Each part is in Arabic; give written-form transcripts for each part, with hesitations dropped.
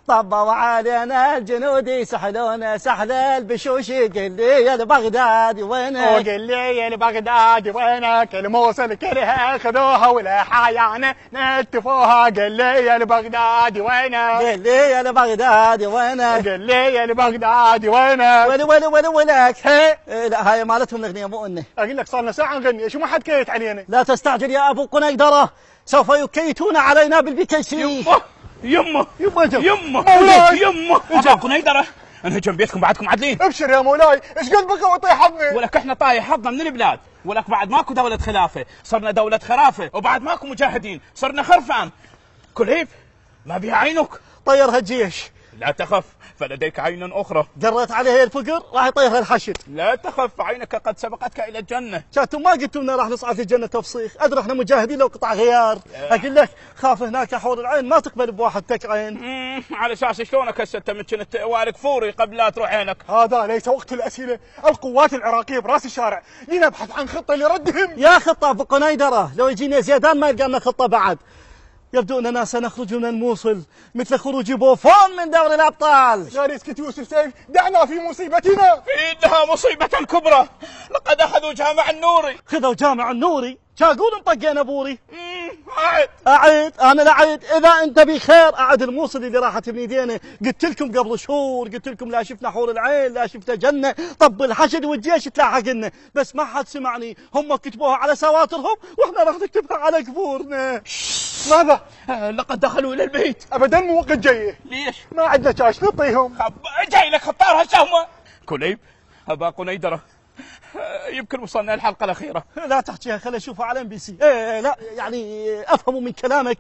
طبوا علينا الجنودي سحلونا سحل البشوشي، قل لي يا البغدادي وينك؟ وقل لي يا البغدادي وينك؟ الموصل كلها خذوها ولا حيانا نتفوها، قل لي يا البغدادي وينك؟ قل لي يا البغدادي وينك؟ قل لي يا البغدادي وينك؟ ويلي ولك هي لا هاي مالتهم الاغنيه مو اني اقول لك صار لنا ساعه نغني، شو ما حد كيت علينا. لا تستعجل يا ابو قنيدره، سوف يكيتون علينا بالبكيسي. يمه ابو قنيدره انهجم بيتكم بعدكم عدلين. ابشر يا مولاي، ايش قد بقى وطيح حظنا؟ ولك احنا طايح حظنا من البلاد، ولك بعد ماكو دولة خلافة صرنا دولة خرافة، وبعد ماكو مجاهدين صرنا خرفان. كليب ما بيها عينك؟ طيرها الجيش. لا تخف فلديك عين أخرى. قرت عليها الفقر راح يطيرها الحشد. لا تخف عينك قد سبقتك إلى الجنة. شاتوا ما قلتوا لنا راح نصعد الجنة تفصيخ، أدري احنا مجاهدين لو قطع غيار. أقول لك خاف هناك حور العين ما تقبل بواحد تك عين. على أساس شلونك هسه أنت من كنت وارق فوري قبل لا تروح عينك؟ هذا ليس وقت الأسئلة، القوات العراقية براس الشارع، لنبحث عن خطة لردهم. يا خطة أبو قنيدرة، لو يجينا زيدان ما يلقى لنا خطة بعد. يبدو أننا سنخرج من الموصل مثل خروج بوفون من دوري الأبطال. غالي اسكت يوسف سيف، دعنا في مصيبتنا. إنها مصيبة كبرى، لقد أخذوا جامع النوري. خذوا جامع النوري؟ شاقول مطقين بوري. أعد أنا لا أعد، إذا أنت بخير أعد الموصل اللي راحت من يدينا. قلت لكم قبل شهور، قلت لكم لا شفنا حور العين لا شفنا جنة، طب الحشد والجيش تلاحق لنا، بس ما حد سمعني. هم كتبوها على سواترهم وإحنا راح نكتبها على قبورنا. ماذا؟ لقد دخلوا إلى البيت. أبدا مو وقت جاي. ليش؟ ما عندنا كاش نعطيهم. جاي لك خطار هالشهمة. كليب أبا قنيدرة، يمكن وصلنا الحلقة الأخيرة. لا تحكيها، خلي أشوفها على MBC. لا يعني أفهم من كلامك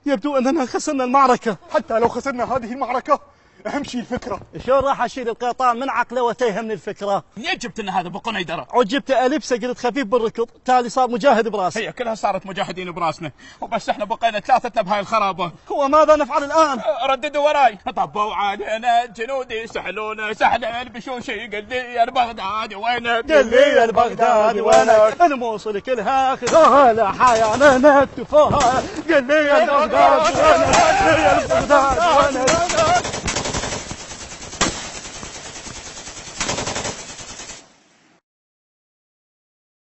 يبدو أننا خسرنا المعركة. حتى لو خسرنا هذه المعركة أهم شيء الفكرة. شلون راح أشيل القيطان من عقله وتيها من الفكرة؟ منين جبت لنا هذا أبو قنيدرة؟ عجبت ألبسه قلت خفيف بالركض، تالي صار مجاهد براسه. هي كلها صارت مجاهدين براسنا، وبس احنا بقينا ثلاثتنا بهاي الخرابة. هو ماذا نفعل الآن؟ رددوا وراي. طبوا علينا الجنودي سحلونا سحل البشوشي، قل لي يا البغدادي وينك؟ قل لي يا البغدادي وينك؟ الموصل كلها خذوها لا حيانا نتفوها، قل لي يا البغدادي وينك؟ قل لي يا البغدادي